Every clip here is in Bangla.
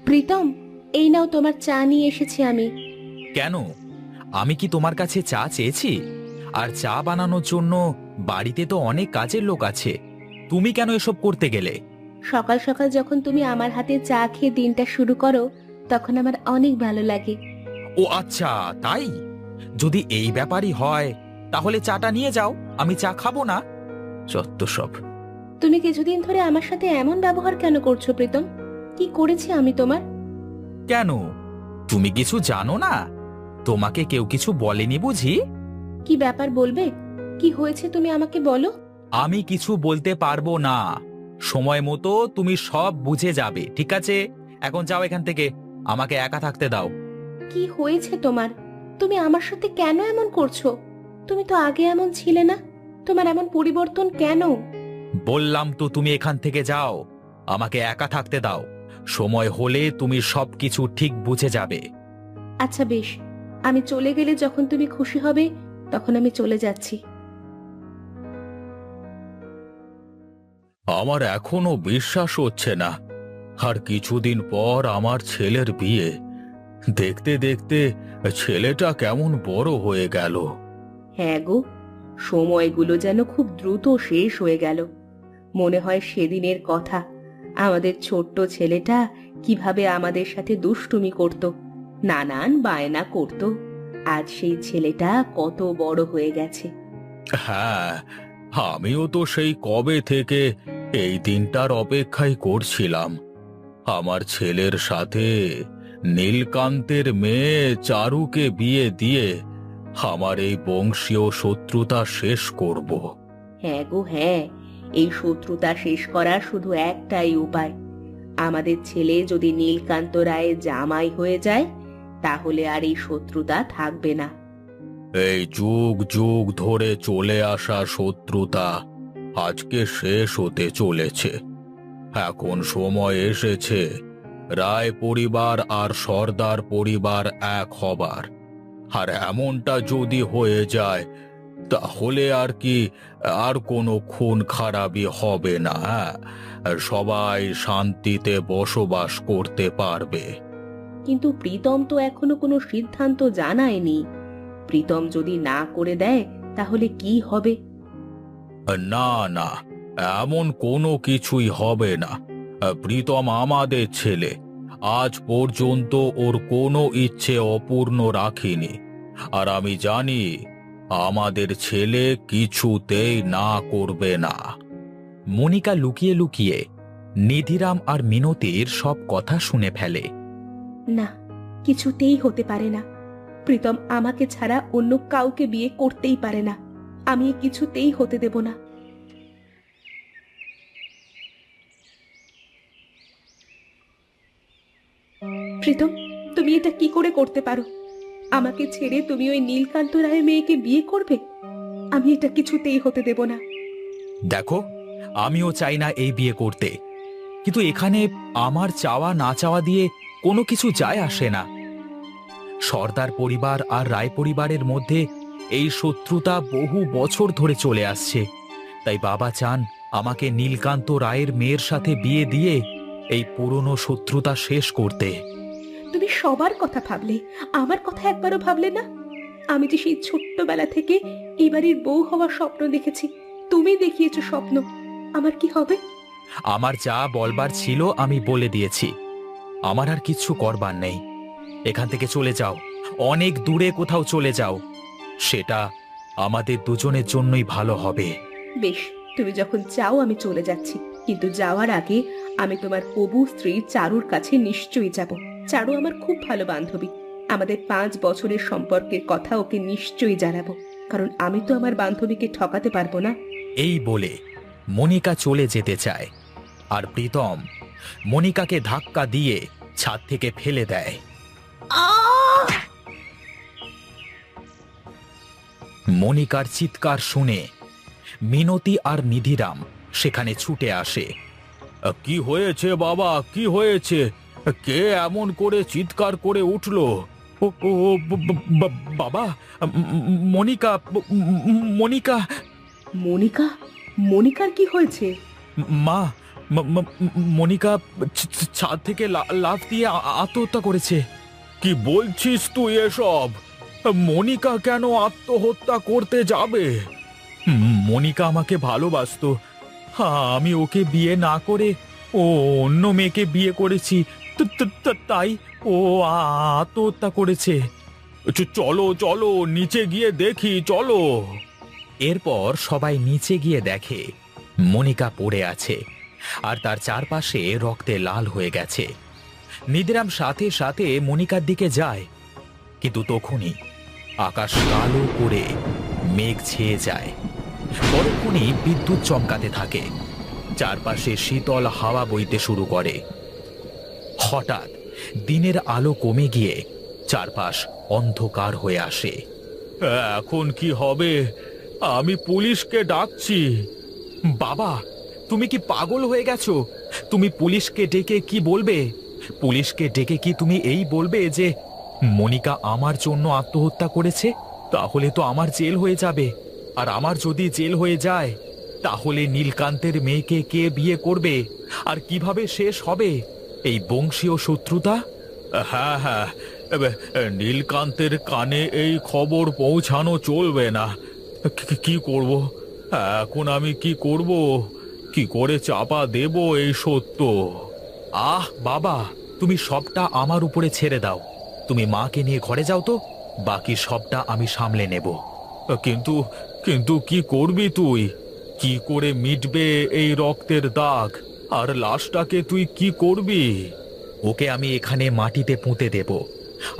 প্রীতম, এই নাও তোমার চা নিয়ে এসেছি আমি। কেন? আমি কি তোমার কাছে চা চেয়েছি? আর চা বানানোর জন্য বাড়িতে তো অনেক কাজের লোক আছে। তুমি কেন এসব করতে গেলে? সকাল সকাল যখন তুমি আমার হাতে চা খেয়ে দিনটা শুরু করো, তখন আমার অনেক ভালো লাগে। ও আচ্ছা, তাই? যদি এই ব্যাপারই হয় তাহলে চাটা নিয়ে যাও, আমি চা খাবো না। যত সব। তুমি কিছুদিন ধরে আমার সাথে এমন ব্যবহার কেন করছো প্রীতম? কি করেছি আমি তোমার? কেন? তুমি কিছু জানো না? তোমাকে কেউ কিছু বলেনি বুঝি? কি ব্যাপার বলবে? কি হয়েছে তুমি আমাকে বলো। আমি কিছু বলতে পারবো না। সময় মতো তুমি সব বুঝে যাবে, ঠিক আছে? এখন যাও এখান থেকে, আমাকে একা থাকতে দাও। কি হয়েছে তোমার? তুমি আমার সাথে কেন এমন করছো? তুমি তো আগে এমন ছিলে না। তোমার এমন পরিবর্তন কেন? বললাম তো তুমি এখান থেকে যাও, আমাকে একা থাকতে দাও। সময় হলে তুমি সবকিছু ঠিক বুঝে যাবে। আচ্ছা বেশ, আমি চলে গেলে যখন তুমি খুশি হবে তখন আমি চলে যাচ্ছি। আমার এখনো বিশ্বাস হচ্ছে না, আর কিছুদিন পর আমার ছেলের বিয়ে। দেখতে দেখতে ছেলেটা কেমন বড় হয়ে গেল। হ্যাঁ গো, সময়গুলো যেন খুব দ্রুত শেষ হয়ে গেল। মনে হয় সেদিনের কথা, আমাদের ছোট্ট ছেলেটা কিভাবে আমাদের সাথে দুষ্টুমি করত, নানান বায়না করত। আজ সেই ছেলেটা কত বড় হয়ে গেছে। হ্যাঁ, আমিও তো সেই কবে থেকে এই দিনটার অপেক্ষাই করছিলাম। আমার ছেলের সাথে নীলকান্তের মেয়ে চারুকে বিয়ে দিয়ে আমার এই বংশীয় শত্রুতা শেষ করব। হ্যাঁ গো হ্যাঁ, এই শত্রুতা শেষ করার শুধু একটাই উপায়। আমাদের ছেলে যদি নীলকান্ত রায়ের জামাই হয়ে যায়, তাহলে আর এই শত্রুতা থাকবে না। এই যুগ যুগ ধরে চলে আসা শত্রুতা আজকে শেষ হতে চলেছে। এখন সময় এসেছে রায় পরিবার আর সর্দার পরিবার এক হবার। আর এমনটা যদি হয়ে যায় তাহলে আর কি আর কোনো খুন খারাপি হবে না। সবাই শান্তিতে বসবাস করতে পারবে। কিন্তু প্রীতম তো এখনো কোনো সিদ্ধান্ত জানায়নি। প্রীতম যদি না করে দেয় তাহলে কি হবে? না না, এমন কোনো কিছুই হবে না। প্রীতম আমাদের ছেলে, আজ পর্যন্ত ওর কোনো ইচ্ছে অপূর্ণ রাখিনি। আর আমি জানি আমাদের ছেলে কিছুতেই না করবে না। মনিকা লুকিয়ে লুকিয়ে নিধিরাম আর মিনতির সব কথা শুনে ফেলে। না, কিছুতেই হতে পারে না। প্রীতম আমাকে ছাড়া অন্য কাউকে বিয়ে করতেই পারে না। আমি এ কিছুতেই হতে দেব না। প্রীতম, তুমি এটা কি করে করতে পারো? আমাকে ছেড়ে তুমি ওই নীলকান্ত রায়ের মেয়েকে বিয়ে করবে? আমি এটা কিছুতেই হতে দেব না। দেখো, আমিও চাই না এই বিয়ে করতে, কিন্তু এখানে আমার চাওয়া না চাওয়া দিয়ে কোনো কিছু যায় আসে না। সর্দার পরিবার আর রায় পরিবারের মধ্যে এই শত্রুতা বহু বছর ধরে চলে আসছে। তাই বাবা চান আমাকে নীলকান্ত রায়ের মেয়ের সাথে বিয়ে দিয়ে এই পুরনো শত্রুতা শেষ করতে। তুমি সবার কথা ভাবলে, আমার কথা একবারও ভাবলে না? আমি যে সেই ছোট্টবেলা থেকে এই বাড়ির বউ হওয়ার স্বপ্ন দেখেছি, তুমি দেখিয়েছো স্বপ্ন। আমার কি হবে? আমার যা বলবার ছিল আমি বলে দিয়েছি, আমার আর কিচ্ছু করবার নেই। এখান থেকে চলে যাও, অনেক দূরে কোথাও চলে যাও। সেটা আমাদের দুজনের জন্যই ভালো হবে। বেশ, তুমি যখন চাও আমি চলে যাচ্ছি, কিন্তু যাওয়ার আগে আমি তোমার হবু স্ত্রী চারুর কাছে নিশ্চয়ই যাব। চারু আমার খুব ভালো বান্ধবী। আমাদের 5 বছরের সম্পর্কের কথা ওকে নিশ্চয়ই জানাবো, কারণ আমি তো আমার বান্ধবীকে ঠকাতে পারবো না। এই বলে মনিকা চলে যেতে চায়, আর প্রীতম মনিকাকে ধাক্কা দিয়ে ছাদ থেকে ফেলে দেয়। মনিকার চিৎকার শুনে মিনতি আর নিধিরাম সেখানে ছুটে আসে। কি হয়েছে বাবা, কি হয়েছে? কে এমন করে চিৎকার করে উঠল? ও ও ও, বাবা, মনিকা, মনিকা। মনিকা? মনিকার কি হয়েছে? মা, মনিকা ছাদ থেকে লাফ দিয়ে আত্মহত্যা করেছে। কি বলছিস তুই এসব? মনিকা কেন আত্মহত্যা করতে যাবে? মনিকা আমাকে ভালোবাসতো, আমি ওকে বিয়ে না করে ও অন্য মেয়েকে বিয়ে করেছি, তাই ও আত্মহত্যা করেছে। চলো চলো নিচে গিয়ে দেখি, চলো। এরপর সবাই নিচে গিয়ে দেখে মনিকা পড়ে আছে আর তার চারপাশে রক্তে লাল হয়ে গেছে। নিধিরাম সাথে সাথে মনিকার দিকে যায়, কিন্তু তখনই আকাশ কালো করে মেঘ ছেয়ে যায়। পরক্ষণেই বিদ্যুৎ চমকাতে থাকে, চারপাশে শীতল হাওয়া বইতে শুরু করে। হঠাৎ দিনের আলো কমে গিয়ে চারপাশ অন্ধকার হয়ে আসে। এখন কি হবে? আমি পুলিশকে ডাকছি। বাবা, তুমি কি পাগল হয়ে গেছো? তুমি পুলিশকে ডেকে কি বলবে? পুলিশকে ডেকে কি তুমি এই বলবে যে মনিকা আমার জন্য আত্মহত্যা করেছে? তাহলে তো আমার জেল হয়ে যাবে, আর আমার যদি জেল হয়ে যায় তাহলে নীলকান্তের মেয়েকে কে বিয়ে করবে আর কিভাবে শেষ হবে এই বংশীয় শত্রুতা? হ্যাঁ হ্যাঁ, নীলকান্তের কানে এই খবর পৌঁছানো চলবে না। কি করব এখন? আমি কি করব? কি করে চাপা দেব এই সত্য? বাবা, তুমি সবটা আমার উপরে ছেড়ে দাও। তুমি মাকে নিয়ে ঘরে যাও তো, বাকি সবটা আমি সামলে নেব। কিন্তু কিন্তু কি করবি তুই? কি করে মিটবে এই রক্তের দাগ? আর লাশটাকে তুই কি করবি? ওকে আমি এখানে মাটিতে পুঁতে দেব,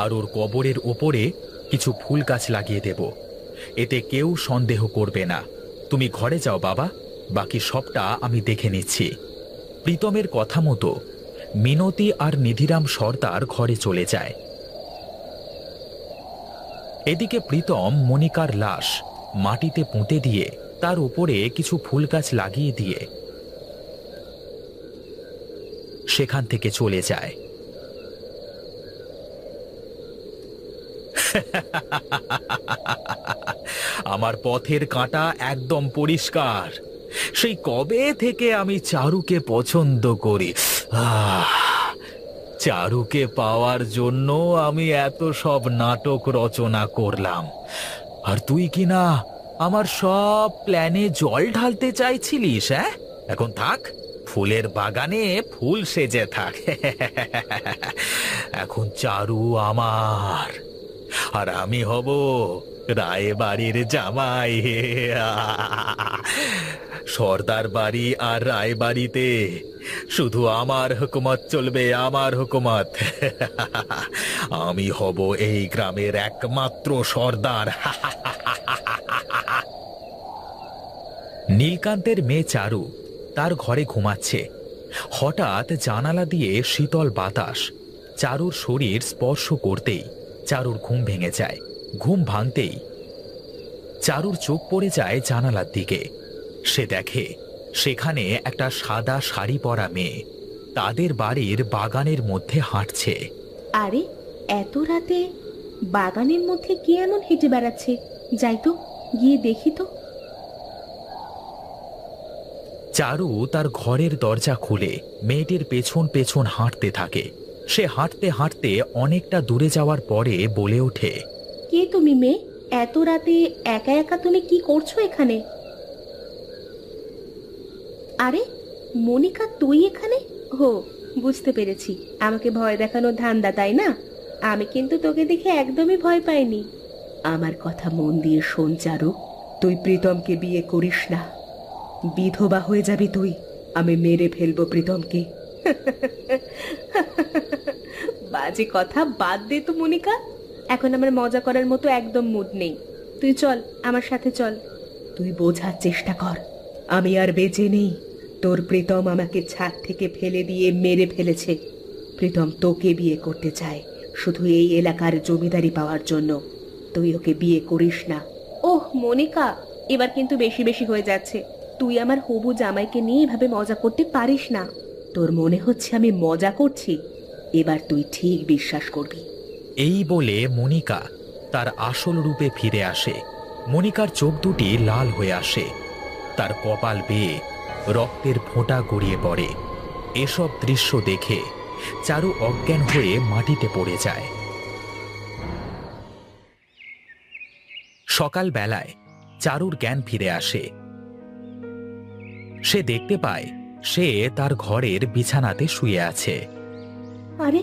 আর ওর কবরের ওপরে কিছু ফুল গাছ লাগিয়ে দেব। এতে কেউ সন্দেহ করবে না। তুমি ঘরে যাও বাবা, বাকি সবটা আমি দেখে নিচ্ছি। প্রীতমের কথা মতো মিনতি আর নিধিরাম সর্দার ঘরে চলে যায়। এদিকে প্রীতম মনিকার লাশ মাটিতে পুঁতে দিয়ে তার উপরে কিছু ফুল গাছ লাগিয়ে দিয়ে সেখান থেকে চলে যায়। আমার পথের কাঁটা একদম পরিষ্কার। সেই কবে থেকে আমি চারুকে পছন্দ করি। চারুকে পাওয়ার জন্য আমি এত সব নাটক রচনা করলাম, আর তুই কি না আমার সব প্ল্যানে জল ঢালতে চাইছিলিস? হ্যাঁ, এখন থাক, ফুলের বাগানে ফুল সেজে থাক। এখন চারু আমার, আর আমি হব রায় বাড়ির জামাই। সর্দার বাড়ি আর রায় বাড়িতে শুধু আমার হুকুমত চলবে, আমার হুকুমত। আমি হব এই গ্রামের একমাত্র সর্দার। নীলকান্তের মেয়ে চারু তার ঘরে ঘুমাচ্ছে। হঠাৎ জানালা দিয়ে শীতল বাতাস চারুর শরীর স্পর্শ করতেই চারুর ঘুম ভেঙে যায়। ঘুম ভাঙতেই চারুর চোখ পড়ে যায় জানালার দিকে। সে দেখে সেখানে একটা সাদা শাড়ি পরা মেয়ে তাদের বাড়ির বাগানের মধ্যে হাঁটছে। আরে, এত রাতে বাগানের মধ্যে কি এমন হেঁটে বেড়াচ্ছে? যাই তো, গিয়ে দেখি তো। চারু তার ঘরের দরজা খুলে মেয়েটির পেছন পেছন হাঁটতে থাকে। সে হাঁটতে হাঁটতে অনেকটা দূরে যাওয়ার পরে বলে ওঠে, কে তুমি মেয়ে? এত রাতে একা একা তুমি কি করছো এখানে? আরে মনিকা, তুই এখানে? হো, বুঝতে পেরেছি, আমাকে ভয় দেখানোর ধান্দা, তাই না? আমি কিন্তু তোকে দেখে একদমই ভয় পাইনি। আমার কথা মন দিয়ে শোন চারু, তুই প্রীতমকে বিয়ে করিস না। বিধবা হয়ে যাবি তুই। আমি মেরে ফেলবো প্রীতমকে। বাজে কথা বাদ দে তো মনিকা, এখন আমার মজা করার মতো একদম মুড নেই। তুই চল, আমার সাথে চল। তুই বোঝার চেষ্টা কর, আমি আর বেঁচে নেই। তোর প্রীতম আমাকে ছাদ থেকে ফেলে দিয়ে মেরে ফেলেছে। প্রীতম তোকে বিয়ে করতে চায় শুধু এই এলাকার জমিদারি পাওয়ার জন্য। তুই ওকে বিয়ে করিস না। ওহ মনিকা, এবার কিন্তু বেশি বেশি হয়ে যাচ্ছে। তুই আমার হবু জামাইকে নিয়ে এভাবে মজা করতে পারিস না। তোর মনে হচ্ছে আমি মজা করছি? এবার তুই ঠিক বিশ্বাস করবি। এই বলে মনিকা তার আসল রূপে ফিরে আসে। মনিকার চোখ দুটি লাল হয়ে আসে, তার কপাল বেয়ে রক্তের ফোঁটা গড়িয়ে পড়ে। এসব দৃশ্য দেখে চারু অজ্ঞান হয়ে মাটিতে পড়ে যায়। সকালবেলায় চারুর জ্ঞান ফিরে আসে। সে দেখতে পায় সে তার ঘরের বিছানাতে শুয়ে আছে। আরে,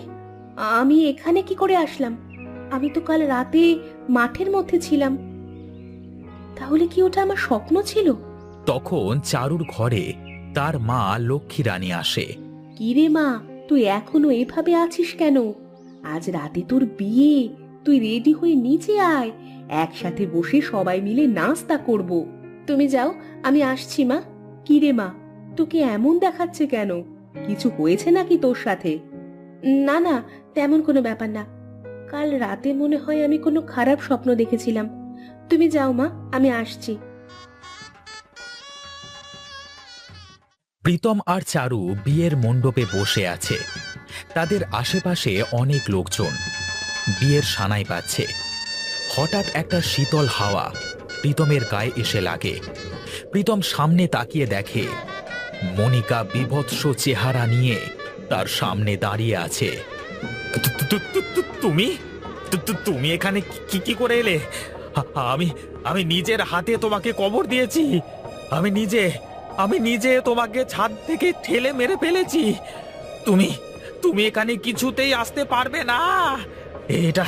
আমি এখানে কি করে আসলাম? আমি তো কাল রাতে মাঠের মধ্যে ছিলাম। তাহলে কি ওটা আমার স্বপ্ন ছিল? তখন চারুর ঘরে তার মা লক্ষ্মী রানী আসে। কি রে মা, তুই এখনো এভাবে আছিস কেন? আজ রাতে তোর বিয়ে, তুই রেডি হয়ে নিচে আয়, একসাথে বসে সবাই মিলে নাস্তা করব। তুমি যাও, আমি আসছি মা। কি রে মা, তোকে এমন দেখাচ্ছে কেন? কিছু হয়েছে নাকি তোর সাথে? না না, তেমন কোনো ব্যাপার না। কাল রাতে মনে হয় আমি কোনো খারাপ স্বপ্ন দেখেছিলাম। তুমি যাও মা, আমি আসছি। প্রীতম আর চারু বিয়ের মণ্ডপে বসে আছে। তাদের আশেপাশে অনেক লোকজন বিয়ের সানাই পাচ্ছে। হঠাৎ একটা শীতল হাওয়া প্রীতমের গায়ে এসে লাগে। প্রীতম সামনে তাকিয়ে দেখে মনিকা বিভৎস চেহারা নিয়ে তার সামনে দাঁড়িয়ে আছে। তুমি তুমি এখানে কি কি করে এলে? আমি নিজের হাতে তোমাকে কবর দিয়েছি। আমি নিজে তোমাকে ছাদ থেকে ঠেলে মেরে ফেলেছি। তুমি এখানে কিছুতেই আসতে পারবে না। এটা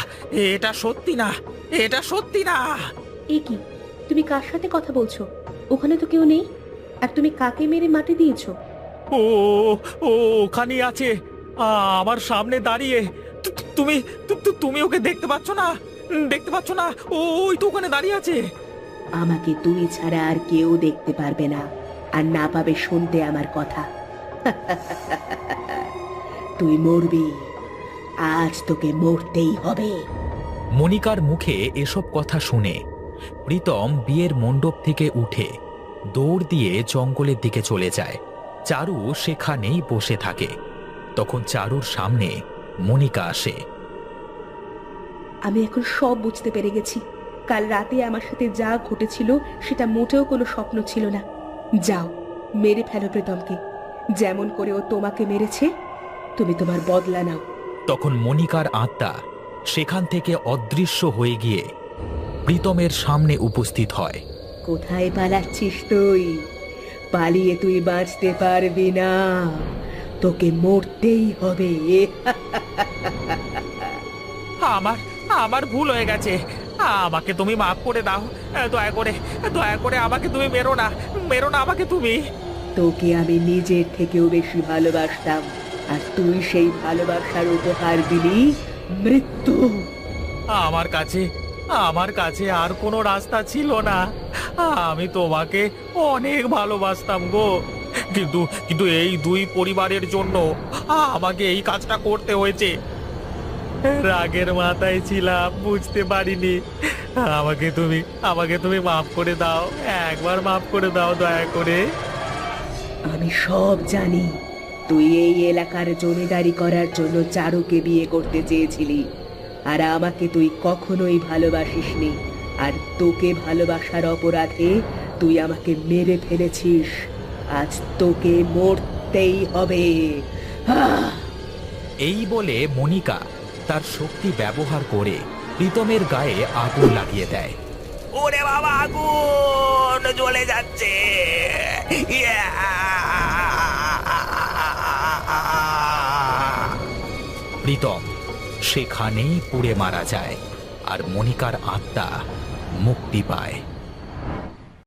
এটা সত্যি না, এটা সত্যি না। এ কি, তুমি কার সাথে কথা বলছো? ওখানে তো কেউ নেই। আর তুমি কাকে মেরে মাটি দিয়েছো? ও ও ওখানেই আছে, আমার সামনে দাঁড়িয়ে। তুমি তুমি ওকে দেখতে পাচ্ছ না? দেখতে পাচ্ছ না? ওই তো ওখানে দাঁড়িয়ে আছে। আমাকে তুই ছাড়া আর কেউ দেখতে পারবে না, আর না পাবে শুনতে আমার কথা। তুই মরবি, আজ তোকে মরতেই হবে। মনিকার মুখে এসব কথা শুনে প্রীতম বিয়ের মণ্ডপ থেকে উঠে দৌড় দিয়ে জঙ্গলের দিকে চলে যায়। চারু সেখানেই বসে থাকে। তখন চারুর সামনে মনিকা আসে। আমি এখন সব বুঝতে পেরে গেছি। কাল রাতে আমার সাথে যা ঘটেছিল সেটা মোটেও কোনো স্বপ্ন ছিল না। যাও, মেরে ফেলো প্রীতমকে। যেমন করে ও তোমাকে মেরেছে, তুমি তোমার বদলা নাও। তখন মনিকার আত্মা সেখান থেকে অদৃশ্য হয়ে গিয়ে প্রীতমের সামনে উপস্থিত হয়। কোথায় পালাচ্ছিস তুই? পালিয়ে তুই বাঁচতে পারবি না, তোকে মরতেই হবে। আমার আমার ভুল হয়ে গেছে, আমাকে তুমি মাফ করে দাও। দয়া করে আমাকে তুমি মেরো না আমাকে তুমি। তোকে আমি নিজের থেকেও বেশি ভালোবাসতাম, আর তুই সেই ভালোবাসার উপহার দিলি মৃত্যু। আমার কাছে আর কোনো রাস্তা ছিল না। আমি তোমাকে অনেক ভালোবাসতাম গো, কিন্তু এই দুই পরিবারের জন্য আমাকে এই কাজটা করতে হয়েছে। রাগের মাথায় ছিলাম, বুঝতে পারিনি। আমাকে তুমি মাফ করে দাও, একবার মাফ করে দাও দয়া করে। আমি সব জানি। তুই এই এলাকার জমিদারি করার জন্য চারুকে বিয়ে করতে চেয়েছিলি, আর আমাকে তুই কখনোই ভালোবাসিসনি। আর তোকে ভালোবাসার অপরাধে তুই আমাকে মেরে ফেলেছিস। আজ তোকে মরতেই হবে। এই বলে মনিকা তার শক্তি ব্যবহার করে প্রীতমের গায়ে আগুন লাগিয়ে দেয়। ওরে বাবা, আগুন জ্বলে যাচ্ছে। প্রীতম সেখানেই পুড়ে মারা যায়, আর মনিকার আত্মা মুক্তি পায়।